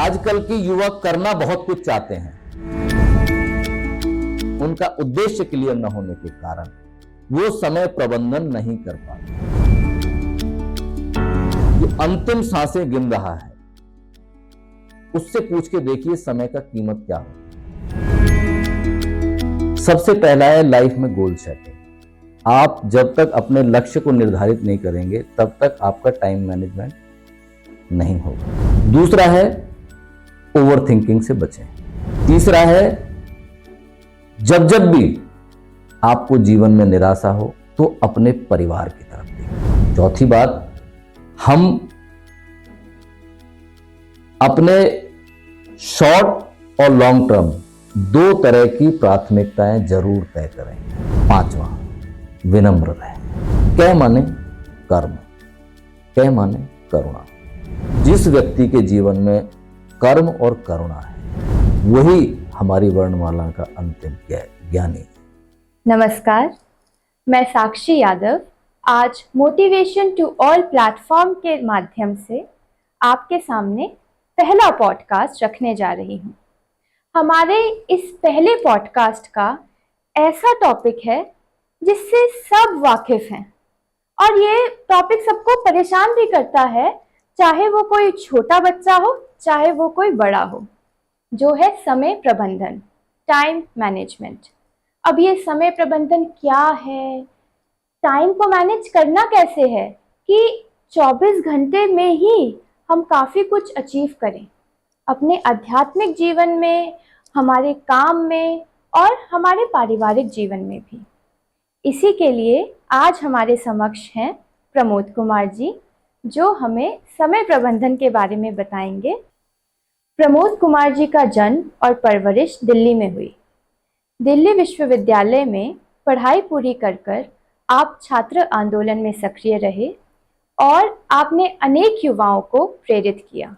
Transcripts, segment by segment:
आजकल के युवा करना बहुत कुछ चाहते हैं, उनका उद्देश्य क्लियर न होने के कारण वो समय प्रबंधन नहीं कर पाते। जो अंतिम सांसें गिन रहा है उससे पूछ के देखिए समय का कीमत क्या हो। सबसे पहला है लाइफ में गोल सेटिंग। आप जब तक अपने लक्ष्य को निर्धारित नहीं करेंगे तब तक आपका टाइम मैनेजमेंट नहीं होगा। दूसरा है ओवर थिंकिंग से बचें। तीसरा है जब भी आपको जीवन में निराशा हो तो अपने परिवार की तरफ देखें। चौथी बात, हम अपने शॉर्ट और लॉन्ग टर्म दो तरह की प्राथमिकताएं जरूर तय करें। पांचवा, विनम्र रहें। कै माने कर्म, कै माने करुणा। जिस व्यक्ति के जीवन में कर्म और करुणा है वही हमारी वर्णमाला का अंतिम ज्ञानी। नमस्कार, मैं साक्षी यादव आज मोटिवेशन टू ऑल प्लेटफॉर्म के माध्यम से आपके सामने पहला पॉडकास्ट रखने जा रही हूँ। हमारे इस पहले पॉडकास्ट का ऐसा टॉपिक है जिससे सब वाकिफ हैं और ये टॉपिक सबको परेशान भी करता है, चाहे वो कोई छोटा बच्चा हो चाहे वो कोई बड़ा हो, जो है समय प्रबंधन, टाइम मैनेजमेंट। अब ये समय प्रबंधन क्या है, टाइम को मैनेज करना कैसे है कि 24 घंटे में ही हम काफ़ी कुछ अचीव करें अपने आध्यात्मिक जीवन में, हमारे काम में और हमारे पारिवारिक जीवन में भी। इसी के लिए आज हमारे समक्ष हैं प्रमोद कुमार जी, जो हमें समय प्रबंधन के बारे में बताएंगे। प्रमोद कुमार जी का जन्म और परवरिश दिल्ली में हुई। दिल्ली विश्वविद्यालय में पढ़ाई पूरी कर आप छात्र आंदोलन में सक्रिय रहे और आपने अनेक युवाओं को प्रेरित किया।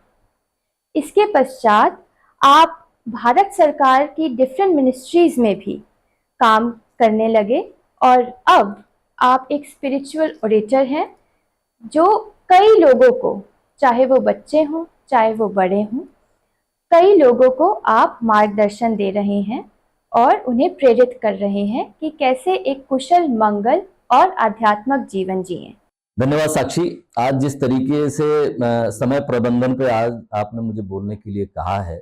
इसके पश्चात आप भारत सरकार की डिफरेंट मिनिस्ट्रीज में भी काम करने लगे और अब आप एक स्पिरिचुअल ओरेटर हैं, जो कई लोगों को, चाहे वो बच्चे हों चाहे वो बड़े हों, कई लोगों को आप मार्गदर्शन दे रहे हैं और उन्हें प्रेरित कर रहे हैं कि कैसे एक कुशल, मंगल और आध्यात्मिक जीवन जिएं। धन्यवाद साक्षी। आज जिस तरीके से समय प्रबंधन पे आज आपने मुझे बोलने के लिए कहा है,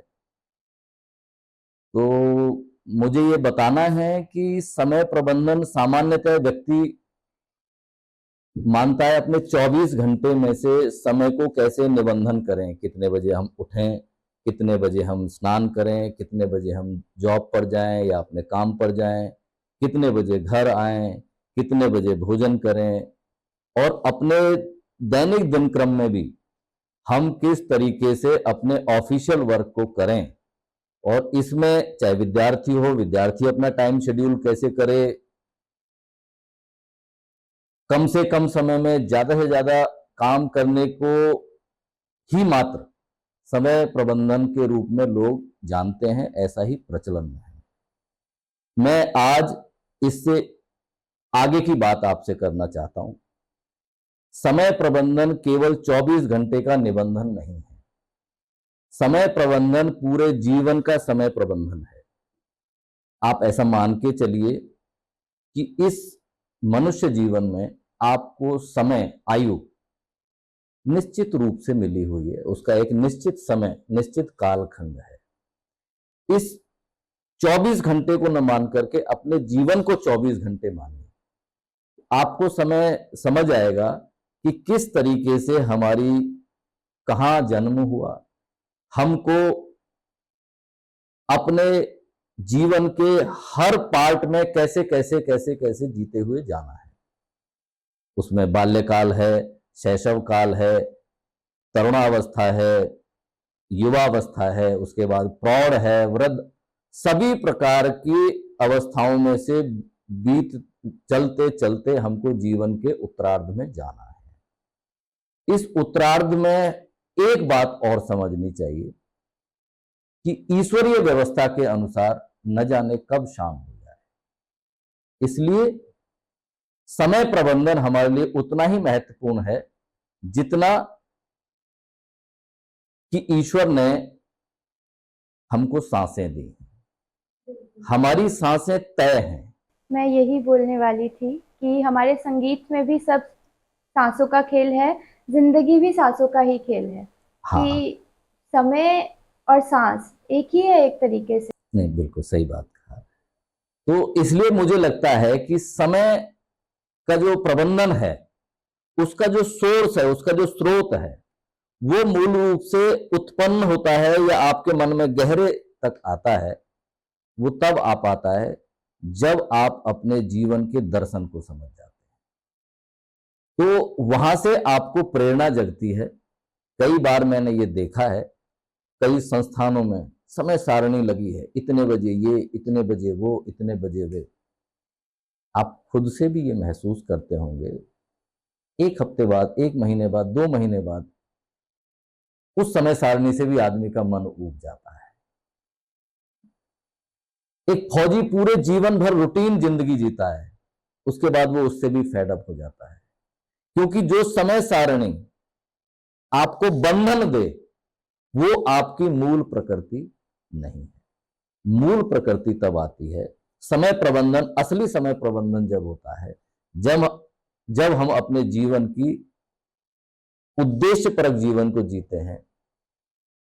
तो मुझे ये बताना है कि समय प्रबंधन सामान्यतः व्यक्ति मानता है अपने 24 घंटे में से समय को कैसे निबंधन करें। कितने बजे हम उठें, कितने बजे हम स्नान करें, कितने बजे हम जॉब पर जाएं या अपने काम पर जाएं, कितने बजे घर आएं, कितने बजे भोजन करें, और अपने दैनिक दिनक्रम में भी हम किस तरीके से अपने ऑफिशियल वर्क को करें। और इसमें चाहे विद्यार्थी हो, विद्यार्थी अपना टाइम शेड्यूल कैसे करे, कम से कम समय में ज्यादा से ज्यादा काम करने को ही मात्र समय प्रबंधन के रूप में लोग जानते हैं, ऐसा ही प्रचलन में है। मैं आज इससे आगे की बात आपसे करना चाहता हूं। समय प्रबंधन केवल 24 घंटे का निबंधन नहीं है। समय प्रबंधन पूरे जीवन का समय प्रबंधन है। आप ऐसा मान के चलिए कि इस मनुष्य जीवन में आपको समय, आयु निश्चित रूप से मिली हुई है, उसका एक निश्चित समय, निश्चित कालखंड है। इस 24 घंटे को न मान करके अपने जीवन को 24 घंटे मानिए। आपको समय समझ आएगा कि किस तरीके से हमारी कहां जन्म हुआ, हमको अपने जीवन के हर पार्ट में कैसे कैसे कैसे कैसे जीते हुए जाना है। उसमें बाल्यकाल है, शैशव काल है, तरुणावस्था है, युवावस्था है, उसके बाद प्रौढ़ है, वृद्ध, सभी प्रकार की अवस्थाओं में से बीत चलते चलते हमको जीवन के उत्तरार्ध में जाना है। इस उत्तरार्ध में एक बात और समझनी चाहिए कि ईश्वरीय व्यवस्था के अनुसार न जाने कब शाम हो जाए। इसलिए समय प्रबंधन हमारे लिए उतना ही महत्वपूर्ण है जितना कि ईश्वर ने हमको सांसें दी हैं, हमारी सांसें तय हैं। मैं यही बोलने वाली थी कि हमारे संगीत में भी सब सांसों का खेल है, जिंदगी भी सांसों का ही खेल है। हाँ कि समय और सांस एक ही है एक तरीके से। नहीं, बिल्कुल सही बात कहा। तो इसलिए मुझे लगता है कि समय का जो प्रबंधन है, उसका जो सोर्स है, उसका जो स्रोत है, वो मूल रूप से उत्पन्न होता है या आपके मन में गहरे तक आता है, वो तब आ पाता है जब आप अपने जीवन के दर्शन को समझ जाते हैं। तो वहां से आपको प्रेरणा जगती है। कई बार मैंने ये देखा है, कई संस्थानों में समय सारणी लगी है, इतने बजे ये, इतने बजे वो, इतने बजे वे। आप खुद से भी ये महसूस करते होंगे, एक हफ्ते बाद, एक महीने बाद, 2 महीने बाद उस समय सारणी से भी आदमी का मन ऊब जाता है। एक फौजी पूरे जीवन भर रूटीन जिंदगी जीता है, उसके बाद वो उससे भी फेड अप हो जाता है, क्योंकि जो समय सारणी आपको बंधन दे, वो आपकी मूल प्रकृति नहीं है। मूल प्रकृति तब आती है, समय प्रबंधन, असली समय प्रबंधन जब होता है, जब हम अपने जीवन की उद्देश्यपरक जीवन को जीते हैं,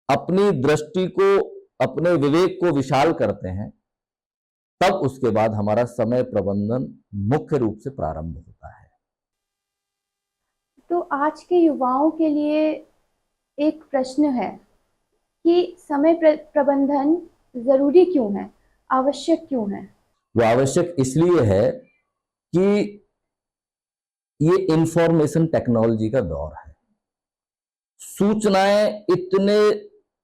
अपनी दृष्टि को, अपने विवेक को विशाल करते हैं, तब उसके बाद हमारा समय प्रबंधन मुख्य रूप से प्रारंभ होता है। तो आज के युवाओं के लिए एक प्रश्न है कि समय प्रबंधन जरूरी क्यों है, आवश्यक क्यों है? वो आवश्यक इसलिए है कि ये इंफॉर्मेशन टेक्नोलॉजी का दौर है। सूचनाएं इतने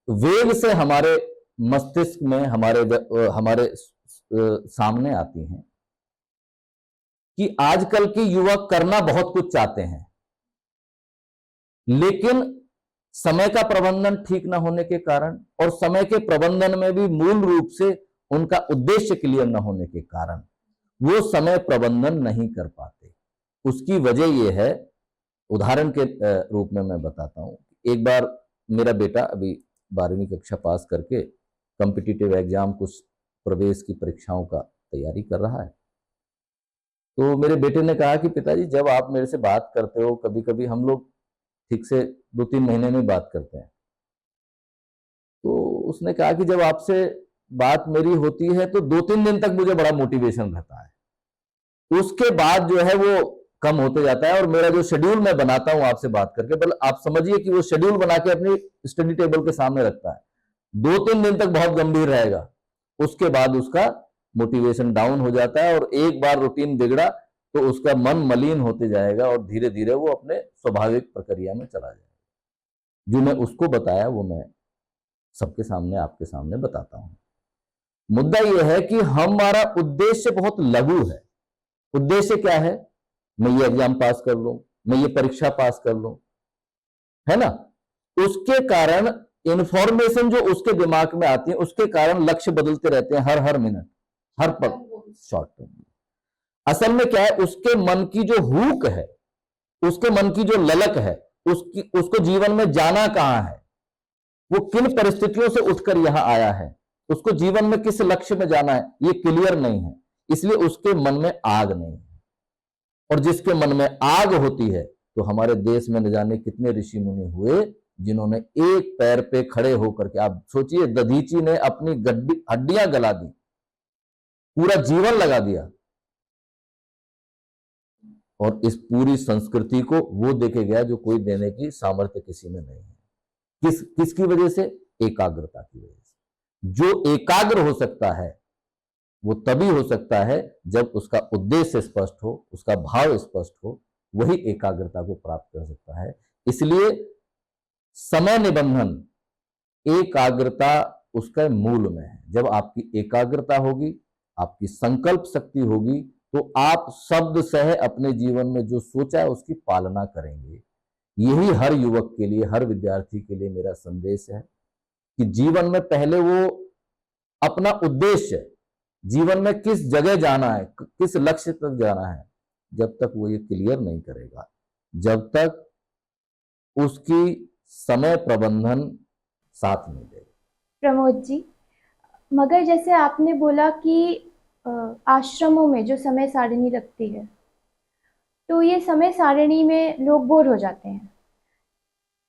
वेग से हमारे मस्तिष्क में, हमारे सामने आती हैं कि आजकल के युवा करना बहुत कुछ चाहते हैं, लेकिन समय का प्रबंधन ठीक ना होने के कारण, और समय के प्रबंधन में भी मूल रूप से उनका उद्देश्य क्लियर न होने के कारण, वो समय प्रबंधन नहीं कर पाते। उसकी वजह यह है, उदाहरण के रूप में मैं बताता हूं। एक बार मेरा बेटा अभी 12वीं कक्षा पास करके कॉम्पिटिटिव एग्जाम, कुछ प्रवेश की परीक्षाओं का तैयारी कर रहा है। तो मेरे बेटे ने कहा कि पिताजी, जब आप मेरे से बात करते हो, कभी कभी हम लोग ठीक से 2-3 महीने में बात करते हैं। तो उसने कहा कि जब आपसे बात मेरी होती है तो 2-3 दिन तक मुझे बड़ा मोटिवेशन रहता है, उसके बाद जो है वो कम होते जाता है। और मेरा जो शेड्यूल मैं बनाता हूं आपसे बात करके, मतलब आप समझिए कि वो शेड्यूल बना के अपनी स्टडी टेबल के सामने रखता है, 2-3 दिन तक बहुत गंभीर रहेगा, उसके बाद उसका मोटिवेशन डाउन हो जाता है, और एक बार रूटीन बिगड़ा तो उसका मन मलिन होते जाएगा और धीरे धीरे वो अपने स्वाभाविक प्रक्रिया में चला जाएगा। जो मैं उसको बताया वो मैं सबके सामने, आपके सामने बताता हूं। मुद्दा यह है कि हमारा उद्देश्य बहुत लघु है। उद्देश्य क्या है? मैं ये एग्जाम पास कर लूं, मैं ये परीक्षा पास कर लूं, है ना? उसके कारण इंफॉर्मेशन जो उसके दिमाग में आती है, उसके कारण लक्ष्य बदलते रहते हैं हर मिनट, हर पल, शॉर्ट टर्म। असल में क्या है, उसके मन की जो हुक है, उसके मन की जो ललक है, उसको जीवन में जाना कहां है, वो किन परिस्थितियों से उठकर यहां आया है, उसको जीवन में किस लक्ष्य में जाना है, ये क्लियर नहीं है। इसलिए उसके मन में आग नहीं है। और जिसके मन में आग होती है, तो हमारे देश में न जाने कितने ऋषि मुनि हुए जिन्होंने एक पैर पे खड़े होकर के, आप सोचिए, दधीची ने अपनी हड्डियां गला दी, पूरा जीवन लगा दिया, और इस पूरी संस्कृति को वो देके गया जो कोई देने की सामर्थ्य किसी में नहीं है। किसकी वजह से? एकाग्रता की वजह से। जो एकाग्र हो सकता है वो तभी हो सकता है जब उसका उद्देश्य स्पष्ट हो, उसका भाव स्पष्ट हो, वही एकाग्रता को प्राप्त कर सकता है। इसलिए समय निबंधन, एकाग्रता उसका मूल में है। जब आपकी एकाग्रता होगी, आपकी संकल्प शक्ति होगी, तो आप शब्द सह अपने जीवन में जो सोचा है उसकी पालना करेंगे। यही हर युवक के लिए, हर विद्यार्थी के लिए मेरा संदेश है कि जीवन में पहले वो अपना उद्देश्य, जीवन में किस जगह जाना है, किस लक्ष्य तक जाना है, जब तक वो ये क्लियर नहीं करेगा, जब तक उसकी समय प्रबंधन साथ नहीं देगा। प्रमोद जी, मगर जैसे आपने बोला कि आश्रमों में जो समय सारिणी लगती है, तो ये समय सारिणी में लोग बोर हो जाते हैं।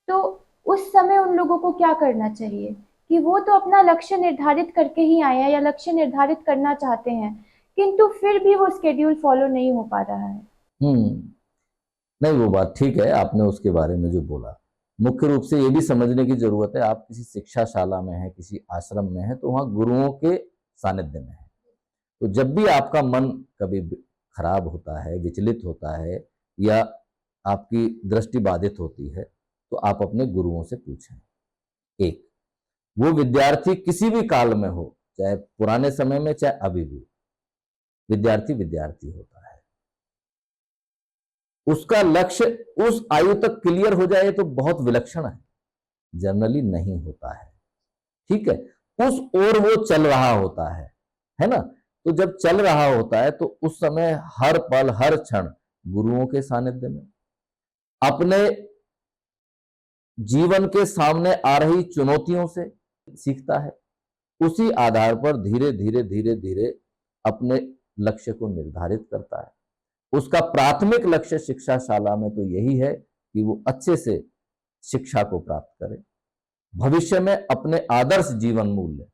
तो उस समय उन लोगों को क्या करना चाहिए कि वो तो अपना लक्ष्य निर्धारित करके ही आए हैं या लक्ष्य निर्धारित करना चाहते हैं, किंतु फिर भी वो स्केड्यूल फॉलो नहीं हो पा रहा है। हम्म। नहीं, वो बात ठीक है, आपने उसके बारे में जो बोला, मुख्य रूप से ये भी समझने की जरूरत है, आप किसी शिक्षाशाला में हैं, किसी आश्रम में हैं, तो वहां गुरुओं के सानिध्य में है। तो जब भी आपका मन कभी खराब होता है, विचलित होता है, या आपकी दृष्टि बाधित होती है, तो आप अपने गुरुओं से पूछें। एक, वो विद्यार्थी किसी भी काल में हो, चाहे पुराने समय में चाहे अभी भी, विद्यार्थी विद्यार्थी होता है। उसका लक्ष्य उस आयु तक क्लियर हो जाए तो बहुत विलक्षण है, जनरली नहीं होता है। ठीक है, उस ओर वो चल रहा होता है ना। तो जब चल रहा होता है तो उस समय हर पल हर क्षण गुरुओं के सानिध्य में, अपने जीवन के सामने आ रही चुनौतियों से सीखता है, उसी आधार पर धीरे धीरे धीरे धीरे अपने लक्ष्य को निर्धारित करता है। उसका प्राथमिक लक्ष्य शिक्षाशाला में तो यही है कि वो अच्छे से शिक्षा को प्राप्त करे, भविष्य में अपने आदर्श जीवन मूल्य,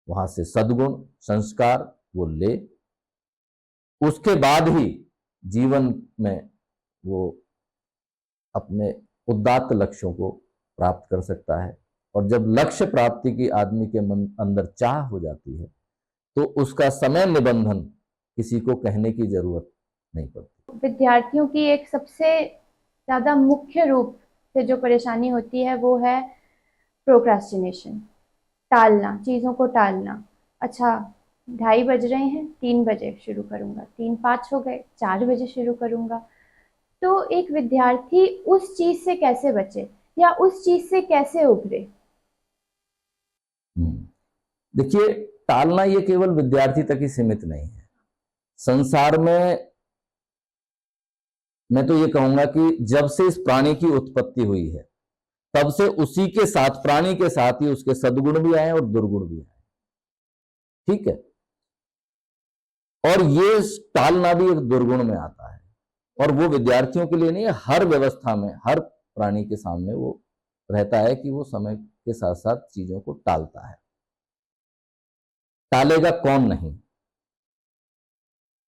वहां से सद्गुण संस्कार वो ले, उसके बाद ही जीवन में वो अपने उदात्त लक्ष्यों को प्राप्त कर सकता है। और जब लक्ष्य प्राप्ति की आदमी के मन अंदर चाह हो जाती है तो उसका समय निबंधन किसी को कहने की जरूरत नहीं पड़ती। विद्यार्थियों की एक सबसे ज़्यादा मुख्य रूप से जो परेशानी होती है वो है प्रोक्रास्टिनेशन, टालना, चीज़ों को टालना। अच्छा, 2:30 बज रहे हैं, 3 बजे शुरू करूँगा, 3:05 हो गए, 4 बजे शुरू करूँगा। तो एक विद्यार्थी उस चीज़ से कैसे बचे या उस चीज़ से कैसे उभरे? देखिए, टालना ये केवल विद्यार्थी तक ही सीमित नहीं है। संसार में मैं तो ये कहूंगा कि जब से इस प्राणी की उत्पत्ति हुई है तब से उसी के साथ, प्राणी के साथ ही उसके सद्गुण भी आए और दुर्गुण भी आए। ठीक है, और ये टालना भी एक दुर्गुण में आता है, और वो विद्यार्थियों के लिए नहीं है, हर व्यवस्था में हर प्राणी के सामने वो रहता है कि वो समय के साथ साथ चीजों को टालता है। टालेगा कौन नहीं?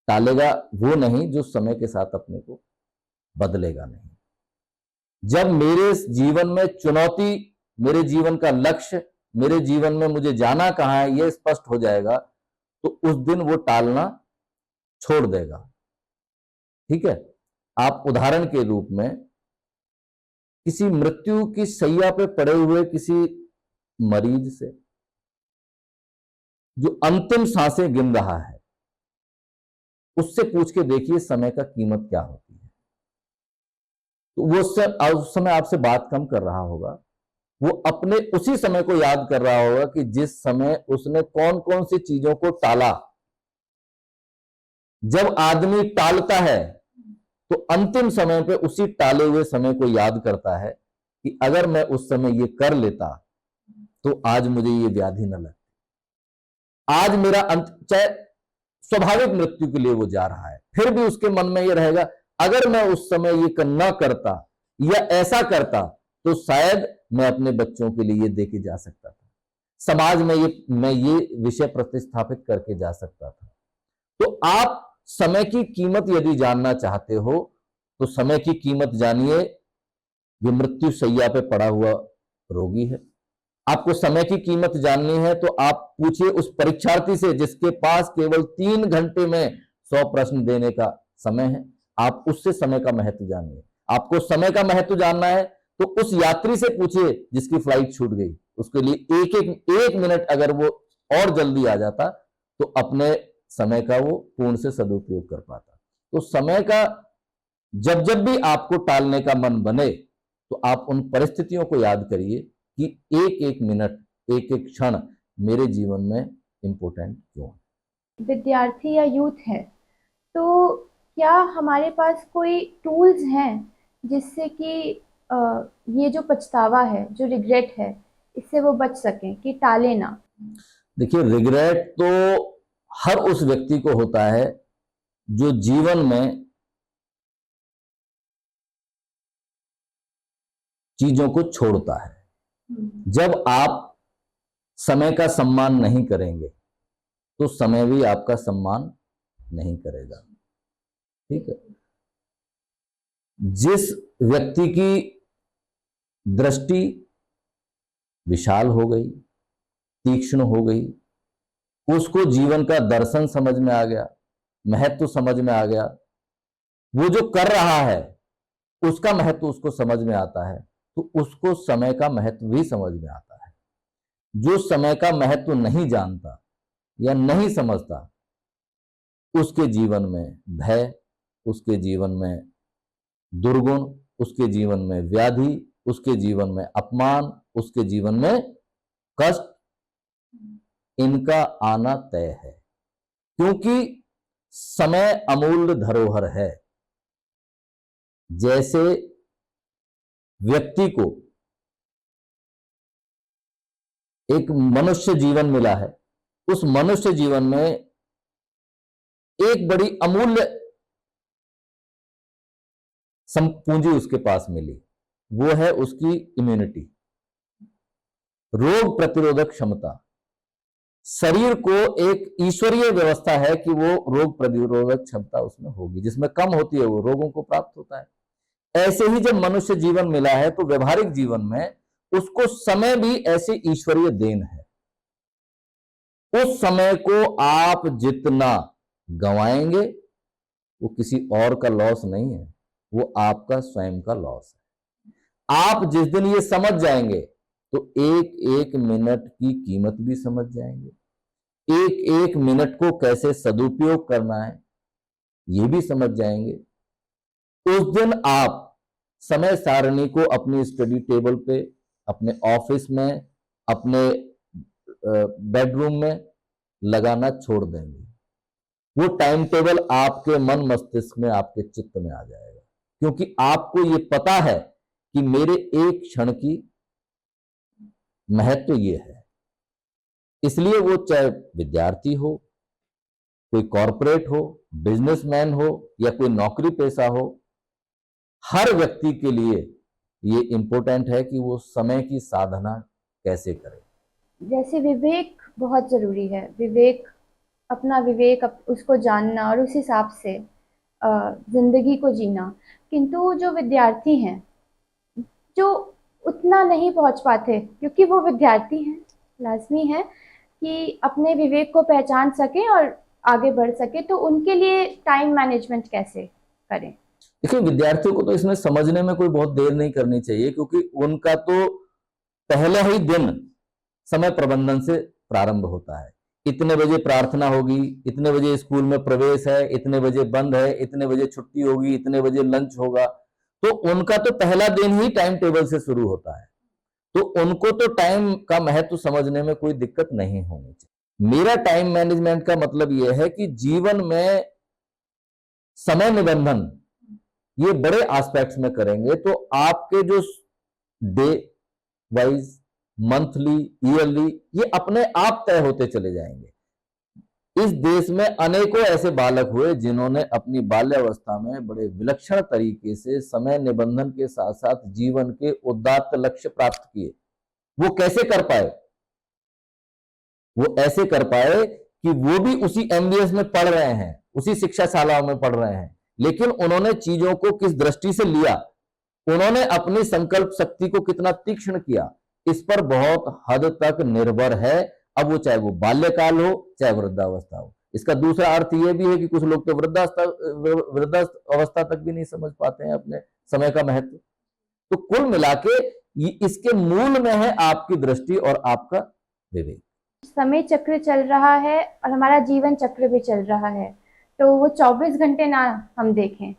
टालेगा वो नहीं जो समय के साथ अपने को बदलेगा नहीं। जब मेरे जीवन में चुनौती, मेरे जीवन का लक्ष्य, मेरे जीवन में मुझे जाना कहां है, यह स्पष्ट हो जाएगा तो उस दिन वो टालना छोड़ देगा। ठीक है, आप उदाहरण के रूप में किसी मृत्यु की शैया पे पड़े हुए किसी मरीज से जो अंतिम सांसें गिन रहा है, उससे पूछ के देखिए समय का कीमत क्या होती है। तो वो उस समय आपसे बात कम कर रहा होगा, वो अपने उसी समय को याद कर रहा होगा कि जिस समय उसने कौन कौन सी चीजों को टाला। जब आदमी टालता है तो अंतिम समय पे उसी टाले हुए समय को याद करता है कि अगर मैं उस समय ये कर लेता तो आज मुझे ये व्याधि न लगती, आज मेरा अंत, चाहे स्वाभाविक मृत्यु के लिए वो जा रहा है, फिर भी उसके मन में ये रहेगा अगर मैं उस समय ये न करता या ऐसा करता तो शायद मैं अपने बच्चों के लिए ये दे के जा सकता था, समाज में मैं ये विषय प्रतिस्थापित करके जा सकता था। तो आप समय की कीमत यदि जानना चाहते हो तो समय की कीमत जानिए। जो मृत्यु शैया पे पड़ा हुआ रोगी है, आपको समय की कीमत जाननी है तो आप पूछिए उस परीक्षार्थी से जिसके पास केवल 3 घंटे में 100 प्रश्न देने का समय है। आप उससे समय का महत्व जानिए। आपको समय का महत्व जानना है तो उस यात्री से पूछिए जिसकी फ्लाइट छूट गई, उसके लिए एक मिनट अगर वो और जल्दी आ जाता तो अपने समय का वो पूर्ण से सदुपयोग कर पाता। तो समय का जब जब भी आपको टालने का मन बने तो आप उन परिस्थितियों को याद करिए कि एक एक मिनट, एक एक क्षण मेरे जीवन में इंपॉर्टेंट क्यों है। विद्यार्थी या यूथ है तो क्या हमारे पास कोई टूल्स हैं जिससे कि ये जो पछतावा है, जो रिग्रेट है, इससे वो बच सकें कि टाले ना? देखिए, रिग्रेट तो हर उस व्यक्ति को होता है जो जीवन में चीजों को छोड़ता है। जब आप समय का सम्मान नहीं करेंगे तो समय भी आपका सम्मान नहीं करेगा। ठीक है। जिस व्यक्ति की दृष्टि विशाल हो गई, तीक्ष्ण हो गई, उसको जीवन का दर्शन समझ में आ गया, महत्व समझ में आ गया, वो जो कर रहा है उसका महत्व उसको समझ में आता है, तो उसको समय का महत्व भी समझ में आता है। जो समय का महत्व नहीं जानता या नहीं समझता, उसके जीवन में भय, उसके जीवन में दुर्गुण, उसके जीवन में व्याधि, उसके जीवन में अपमान, उसके जीवन में कष्ट, इनका आना तय है। क्योंकि समय अमूल्य धरोहर है। जैसे व्यक्ति को एक मनुष्य जीवन मिला है, उस मनुष्य जीवन में एक बड़ी अमूल्य पूंजी उसके पास मिली, वो है उसकी इम्यूनिटी, रोग प्रतिरोधक क्षमता। शरीर को एक ईश्वरीय व्यवस्था है कि वो रोग प्रतिरोधक क्षमता उसमें होगी, जिसमें कम होती है वो रोगों को प्राप्त होता है। ऐसे ही जब मनुष्य जीवन मिला है तो व्यवहारिक जीवन में उसको समय भी ऐसे ईश्वरीय देन है। उस समय को आप जितना गंवाएंगे वो किसी और का लॉस नहीं है, वो आपका स्वयं का लॉस है। आप जिस दिन ये समझ जाएंगे तो एक एक मिनट की कीमत भी समझ जाएंगे, एक एक मिनट को कैसे सदुपयोग करना है ये भी समझ जाएंगे। उस दिन आप समय सारणी को अपनी स्टडी टेबल पे, अपने ऑफिस में, अपने बेडरूम में लगाना छोड़ देंगे। वो टाइम टेबल आपके मन मस्तिष्क में, आपके चित्त में आ जाएगा, क्योंकि आपको ये पता है कि मेरे एक क्षण की महत्व ये है। इसलिए वो चाहे विद्यार्थी हो, कोई कॉरपोरेट हो, बिजनेसमैन हो या कोई नौकरी पेशा हो, हर व्यक्ति के लिए ये इंपॉर्टेंट है कि वो समय की साधना कैसे करे। जैसे विवेक बहुत जरूरी है, विवेक, अपना विवेक, उसको जानना और उस हिसाब से जिंदगी को जीना। किंतु जो विद्यार्थी हैं, जो उतना नहीं पहुंच पाते, क्योंकि वो विद्यार्थी हैं, लाजमी है कि अपने विवेक को पहचान सके और आगे बढ़ सके, तो उनके लिए टाइम मैनेजमेंट कैसे करें? देखिए, विद्यार्थियों को तो इसमें समझने में कोई बहुत देर नहीं करनी चाहिए, क्योंकि उनका तो पहला ही दिन समय प्रबंधन से प्रारंभ होता है। इतने बजे प्रार्थना होगी, इतने बजे स्कूल में प्रवेश है, इतने बजे बंद है, इतने बजे छुट्टी होगी, इतने बजे लंच होगा, तो उनका तो पहला दिन ही टाइम टेबल से शुरू होता है। तो उनको तो टाइम का महत्व समझने में कोई दिक्कत नहीं होनी चाहिए। मेरा टाइम मैनेजमेंट का मतलब यह है कि जीवन में समय निबंधन ये बड़े एस्पेक्ट्स में करेंगे तो आपके जो डे वाइज, मंथली, ईयरली, ये अपने आप तय होते चले जाएंगे। इस देश में अनेकों ऐसे बालक हुए जिन्होंने अपनी बाल्यावस्था में बड़े विलक्षण तरीके से समय निबंधन के साथ साथ जीवन के उदात्त लक्ष्य प्राप्त किए। वो कैसे कर पाए? वो ऐसे कर पाए कि वो भी उसी एमबीएस में पढ़ रहे हैं, उसी शिक्षा शालाओं में पढ़ रहे हैं, लेकिन उन्होंने चीजों को किस दृष्टि से लिया, उन्होंने अपनी संकल्प शक्ति को कितना तीक्ष्ण किया, इस पर बहुत हद तक निर्भर है। अब वो चाहे वो बाल्यकाल हो चाहे वृद्धावस्था हो। इसका दूसरा अर्थ यह भी है कि कुछ लोग तो वृद्धावस्था तक भी नहीं समझ पाते हैं अपने समय का महत्व। तो कुल मिलाके इसके मूल में है आपकी दृष्टि और आपका विवेक। समय चक्र चल रहा है और हमारा जीवन चक्र भी चल रहा है, तो वो 24 घंटे ना हम देखें,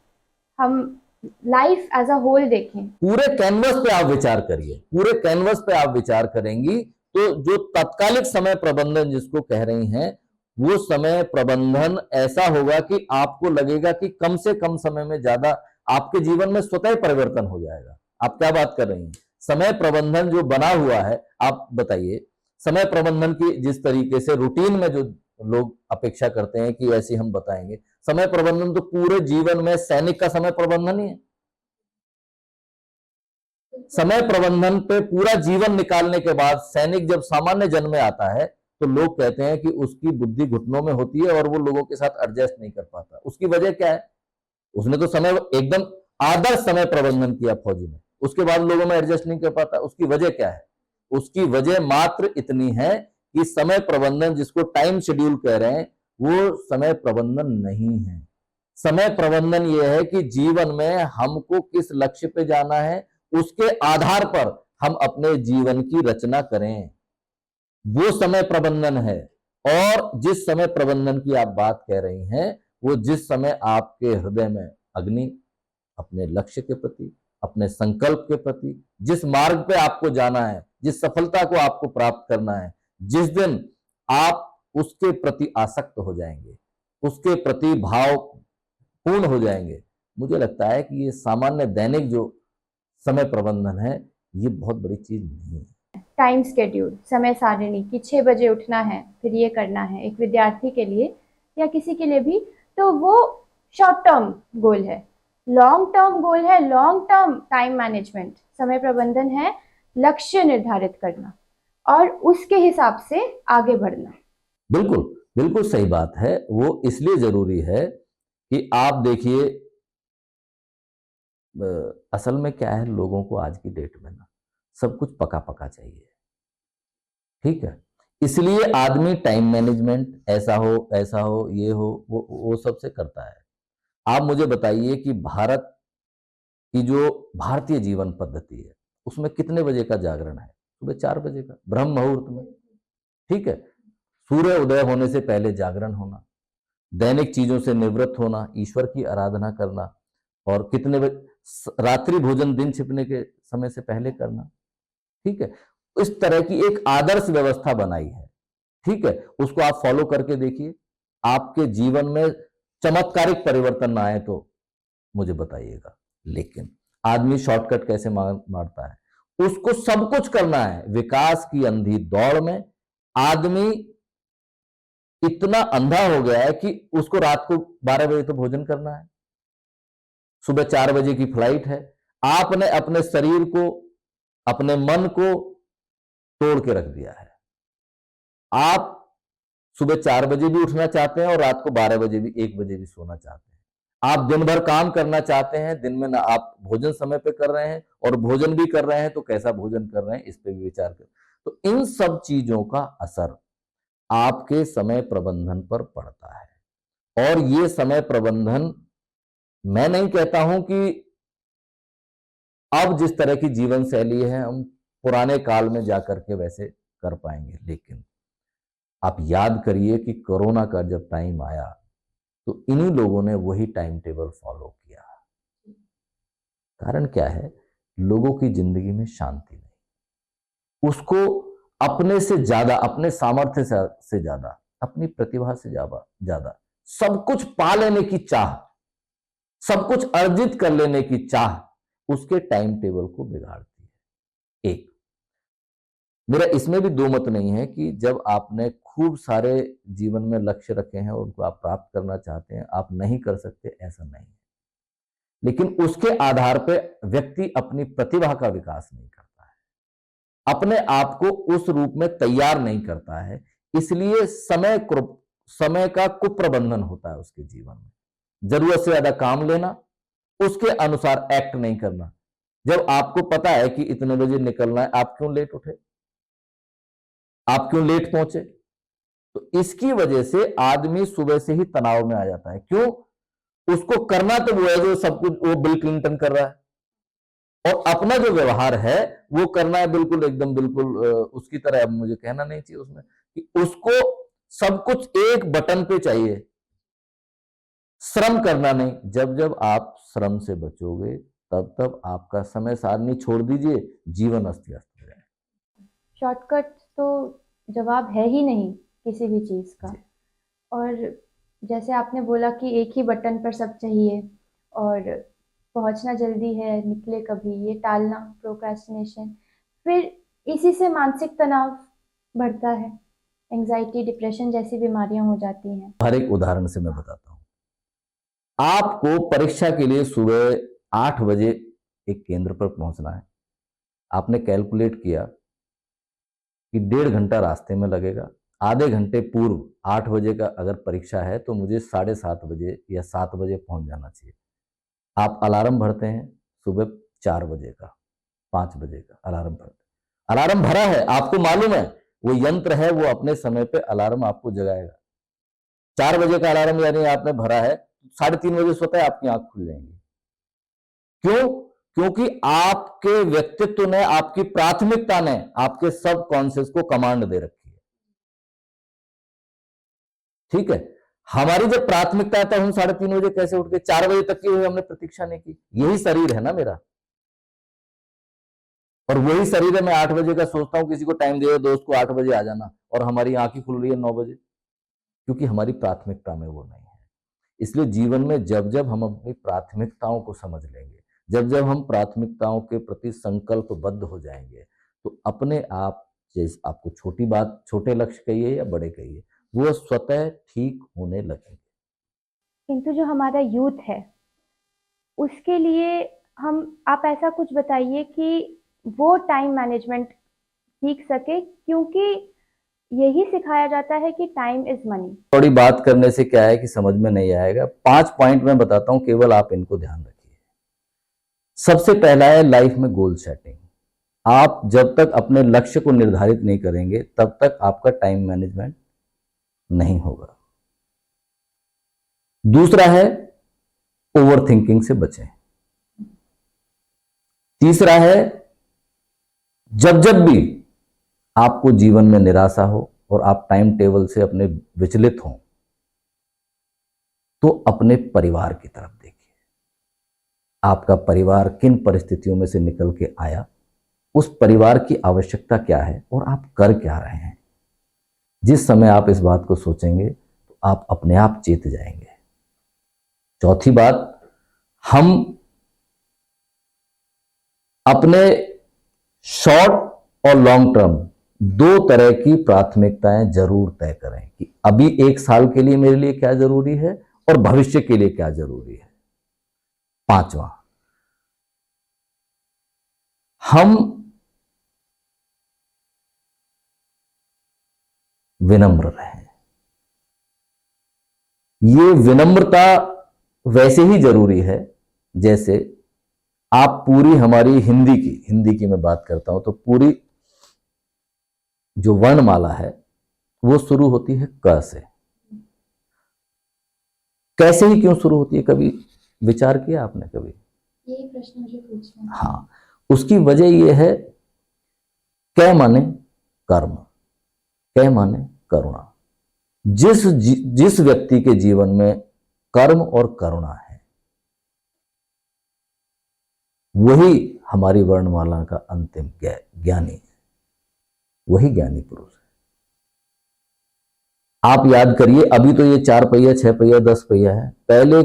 हम लाइफ एज अ होल देखें। पूरे कैनवस पे आप विचार करिए, पूरे कैनवस पे आप विचार करेंगी तो जो तात्कालिक समय प्रबंधन जिसको कह रही हैं, वो समय प्रबंधन ऐसा होगा कि आपको लगेगा कि कम से कम समय में ज्यादा आपके जीवन में स्वतः परिवर्तन हो जाएगा। आप क्या बात कर रही हैं? समय प्रबंधन जो बना हुआ है, आप बताइए, समय प्रबंधन की जिस तरीके से रूटीन में जो लोग अपेक्षा करते हैं कि ऐसी हम बताएंगे, समय प्रबंधन तो पूरे जीवन में सैनिक का समय प्रबंधन ही है। समय प्रबंधन पे पूरा जीवन निकालने के बाद सैनिक जब सामान्य जन में आता है तो लोग कहते हैं कि उसकी बुद्धि घुटनों में होती है और वो लोगों के साथ एडजस्ट नहीं कर पाता। उसकी वजह क्या है? उसने तो समय एकदम आदर्श समय प्रबंधन किया फौजी ने, उसके बाद लोगों में एडजस्ट नहीं कर पाता। उसकी वजह क्या है? उसकी वजह मात्र इतनी है कि समय प्रबंधन, जिसको टाइम शेड्यूल कह रहे हैं, वो समय प्रबंधन नहीं है। समय प्रबंधन यह है कि जीवन में हमको किस लक्ष्य पे जाना है, उसके आधार पर हम अपने जीवन की रचना करें, वो समय प्रबंधन है। और जिस समय प्रबंधन की आप बात कह रही हैं, वो जिस समय आपके हृदय में अग्नि, अपने लक्ष्य के प्रति, अपने संकल्प के प्रति, जिस मार्ग पे आपको जाना है, जिस सफलता को आपको प्राप्त करना है, जिस दिन आप उसके प्रति आसक्त हो जाएंगे, उसके प्रति भाव पूर्ण हो जाएंगे, मुझे लगता है कि ये सामान्य दैनिक जो समय प्रबंधन है, ये बहुत बड़ी चीज नहीं है। टाइम शेड्यूल, समय सारिणी कि 6 बजे उठना है, फिर ये करना है, एक विद्यार्थी के लिए या किसी के लिए भी, तो वो शॉर्ट टर्म गोल है। लॉन्ग टर्म गोल है, लॉन्ग टर्म टाइम मैनेजमेंट, समय प्रबंधन है लक्ष्य निर्धारित करना और उसके हिसाब से आगे बढ़ना। बिल्कुल बिल्कुल सही बात है। वो इसलिए जरूरी है कि आप देखिए, असल में क्या है, लोगों को आज की डेट में ना सब कुछ पका पका चाहिए, ठीक है। इसलिए आदमी टाइम मैनेजमेंट ऐसा हो ये हो वो सबसे करता है। आप मुझे बताइए कि भारत की जो भारतीय जीवन पद्धति है, उसमें कितने बजे का जागरण है? सुबह 4 बजे का, ब्रह्म मुहूर्त में, ठीक है। सूर्य उदय होने से पहले जागरण होना, दैनिक चीजों से निवृत्त होना, ईश्वर की आराधना करना, और कितने बजे रात्रि भोजन दिन छिपने के समय से पहले करना, ठीक है। इस तरह की एक आदर्श व्यवस्था बनाई है, ठीक है। उसको आप फॉलो करके देखिए, आपके जीवन में चमत्कारिक परिवर्तन ना आए तो मुझे बताइएगा। लेकिन आदमी शॉर्टकट कैसे मारता है? उसको सब कुछ करना है। विकास की अंधी दौड़ में आदमी इतना अंधा हो गया है कि उसको रात को 12 बजे तो भोजन करना है, सुबह 4 बजे की फ्लाइट है। आपने अपने शरीर को, अपने मन को तोड़ के रख दिया है। आप सुबह 4 बजे भी उठना चाहते हैं और रात को 12 बजे भी, 1 बजे भी सोना चाहते हैं। आप दिन भर काम करना चाहते हैं, दिन में ना आप भोजन समय पे कर रहे हैं, और भोजन भी कर रहे हैं तो कैसा भोजन कर रहे हैं, इस पे भी विचार करें। तो इन सब चीजों का असर आपके समय प्रबंधन पर पड़ता है। और ये समय प्रबंधन, मैं नहीं कहता हूं कि अब जिस तरह की जीवन शैली है हम पुराने काल में जाकर के वैसे कर पाएंगे, लेकिन आप याद करिए कि कोरोना का जब टाइम आया तो इन्हीं लोगों ने वही टाइम टेबल फॉलो किया। कारण क्या है? लोगों की जिंदगी में शांति नहीं, उसको अपने से ज्यादा, अपने सामर्थ्य से ज्यादा, अपनी प्रतिभा से ज्यादा सब कुछ पा लेने की चाह, सब कुछ अर्जित कर लेने की चाह उसके टाइम टेबल को बिगाड़ती है। एक मेरा इसमें भी दो मत नहीं है कि जब आपने खूब सारे जीवन में लक्ष्य रखे हैं और उनको आप प्राप्त करना चाहते हैं, आप नहीं कर सकते, ऐसा नहीं है। लेकिन उसके आधार पर व्यक्ति अपनी प्रतिभा का विकास नहीं करता है, अपने आप को उस रूप में तैयार नहीं करता है। इसलिए समय का कुप्रबंधन होता है उसके जीवन में। जरूरत से ज्यादा काम लेना, उसके अनुसार एक्ट नहीं करना। जब आपको पता है कि इतने बजे निकलना है, आप क्यों लेट उठे, आप क्यों लेट पहुंचे? तो इसकी वजह से आदमी सुबह से ही तनाव में आ जाता है। क्यों? उसको करना तो वो है जो सब कुछ वो बिल क्लिंटन कर रहा है, और अपना जो व्यवहार है वो करना है बिल्कुल एकदम बिल्कुल उसकी तरह। अब मुझे कहना नहीं चाहिए उसमें कि उसको सब कुछ एक बटन पे चाहिए, श्रम करना नहीं। जब जब आप श्रम से बचोगे तब तब आपका समय सारणी छोड़ दीजिए, जीवन अस्त व्यस्त हो जाए। शॉर्टकट तो जवाब है ही नहीं किसी भी चीज़ का। और जैसे आपने बोला कि एक ही बटन पर सब चाहिए और पहुंचना जल्दी है, निकले कभी, ये टालना, प्रोक्रेस्टिनेशन, फिर इसी से मानसिक तनाव, बढ़ता है, एंजाइटी, डिप्रेशन जैसी बीमारियां हो जाती हैं। हर एक उदाहरण से मैं बताता हूँ। आपको परीक्षा के लिए सुबह 8 बजे एक केंद्र पर पहुंचना है। आपने कैलकुलेट किया कि 1.5 घंटा रास्ते में लगेगा। आधे घंटे पूर्व 8 बजे का अगर परीक्षा है तो मुझे 7:30 बजे या 7 बजे पहुंच जाना चाहिए। आप अलार्म भरते हैं सुबह 4 बजे का, 5 बजे का अलार्म भरते हैं। अलार्म भरा है, आपको मालूम है वो यंत्र है, वो अपने समय पे अलार्म आपको जगाएगा। 4 बजे का अलार्म यानी आपने भरा है, 3:30 बजे सोता है आपकी आंख खुल जाएंगी। क्यों? क्योंकि आपके व्यक्तित्व ने, आपकी प्राथमिकता ने आपके सब कॉन्शियस को कमांड दे रखी है। ठीक है, हमारी जब प्राथमिकता है तो हम 3:30 बजे कैसे उठ के 4 बजे तक की हुई हमने प्रतीक्षा नहीं की। यही शरीर है ना मेरा, और वही शरीर है। मैं 8 बजे का सोचता हूं किसी को टाइम दे, दोस्त को 8 बजे आ जाना, और हमारी आंखें खुल रही है 9 बजे, क्योंकि हमारी प्राथमिकता में वो नहीं है। इसलिए जीवन में जब जब हम अपनी प्राथमिकताओं को समझ लेंगे, जब जब हम प्राथमिकताओं के प्रति संकल्पबद्ध हो जाएंगे, तो अपने आप, जैसे आपको छोटी बात, छोटे लक्ष्य कहिए या बड़े कहिए, वो स्वतः ठीक होने लगेंगे। किंतु जो हमारा यूथ है उसके लिए आप ऐसा कुछ बताइए कि वो टाइम मैनेजमेंट सीख सके, क्योंकि यही सिखाया जाता है कि टाइम इज मनी। थोड़ी बात करने से क्या है कि समझ में नहीं आएगा। 5 पॉइंट मैं बताता हूं, केवल आप इनको ध्यान रखिए। सबसे पहला है लाइफ में गोल सेटिंग। आप जब तक अपने लक्ष्य को निर्धारित नहीं करेंगे तब तक आपका टाइम मैनेजमेंट नहीं होगा। दूसरा है ओवर थिंकिंग से बचें। तीसरा है जब जब भी आपको जीवन में निराशा हो और आप टाइम टेबल से अपने विचलित हों, तो अपने परिवार की तरफ देखिए। आपका परिवार किन परिस्थितियों में से निकल के आया, उस परिवार की आवश्यकता क्या है और आप कर क्या रहे हैं। जिस समय आप इस बात को सोचेंगे तो आप अपने आप चेत जाएंगे। चौथी बात, हम अपने शॉर्ट और लॉन्ग टर्म 2 तरह की प्राथमिकताएं जरूर तय करें कि अभी 1 साल के लिए मेरे लिए क्या जरूरी है और भविष्य के लिए क्या जरूरी है। पांचवा, हम विनम्र रहें। ये विनम्रता वैसे ही जरूरी है जैसे आप पूरी हमारी हिंदी की मैं बात करता हूं तो पूरी जो वर्णमाला है वो शुरू होती है क से। कैसे ही क्यों शुरू होती है, कभी विचार किया आपने? कभी यही प्रश्न मुझे पूछना है। हाँ, उसकी वजह यह है, कै माने कर्म, कै माने करुणा। जिस व्यक्ति के जीवन में कर्म और करुणा है वही हमारी वर्णमाला का अंतिम ज्ञानी है, वही ज्ञानी पुरुष है। आप याद करिए, अभी तो ये 4 पहिया, 6 पहिया, 10 पहिया है। पहले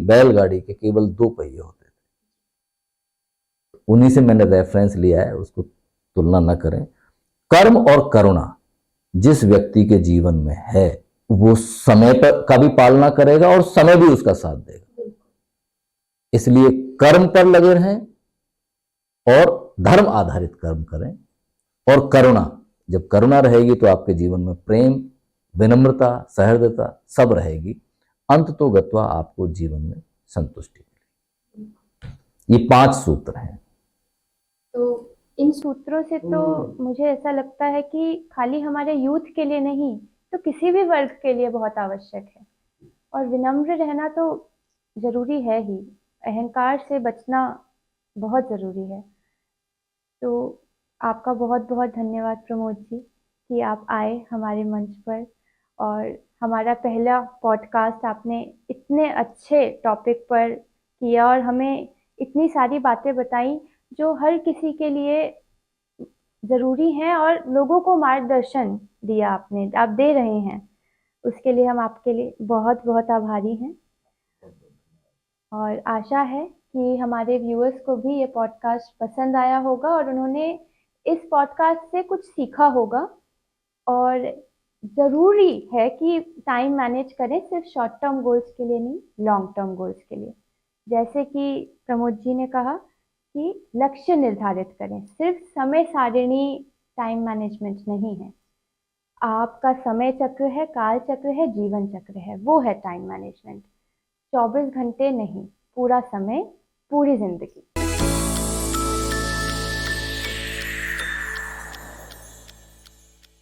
बैलगाड़ी के केवल 2 पहिए होते थे। उन्हीं से मैंने रेफरेंस लिया है, उसको तुलना न करें। कर्म और करुणा जिस व्यक्ति के जीवन में है वो समय पर का भी पालना करेगा और समय भी उसका साथ देगा। इसलिए कर्म पर लगे रहें और धर्म आधारित कर्म करें। और करुणा, जब करुणा रहेगी तो आपके जीवन में प्रेम, विनम्रता, सहृदयता सब रहेगी। अंत तो गत्वा आपको जीवन में संतुष्टि मिलेगी। ये 5 सूत्र हैं। तो इन सूत्रों से तो मुझे ऐसा लगता है कि खाली हमारे यूथ के लिए नहीं, तो किसी भी वर्ग के लिए बहुत आवश्यक है। और विनम्र रहना तो जरूरी है ही, अहंकार से बचना बहुत जरूरी है। तो आपका बहुत बहुत धन्यवाद प्रमोद जी कि आप आए हमारे मंच पर, और हमारा पहला पॉडकास्ट आपने इतने अच्छे टॉपिक पर किया और हमें इतनी सारी बातें बताई जो हर किसी के लिए ज़रूरी हैं, और लोगों को मार्गदर्शन दिया आपने, आप दे रहे हैं। उसके लिए हम आपके लिए बहुत बहुत आभारी हैं, और आशा है कि हमारे व्यूअर्स को भी ये पॉडकास्ट पसंद आया होगा और उन्होंने इस पॉडकास्ट से कुछ सीखा होगा। और ज़रूरी है कि टाइम मैनेज करें, सिर्फ शॉर्ट टर्म गोल्स के लिए नहीं, लॉन्ग टर्म गोल्स के लिए। जैसे कि प्रमोद जी ने कहा कि लक्ष्य निर्धारित करें, सिर्फ समय सारिणी टाइम मैनेजमेंट नहीं है। आपका समय चक्र है, काल चक्र है, जीवन चक्र है, वो है टाइम मैनेजमेंट। 24 घंटे नहीं, पूरा समय, पूरी जिंदगी।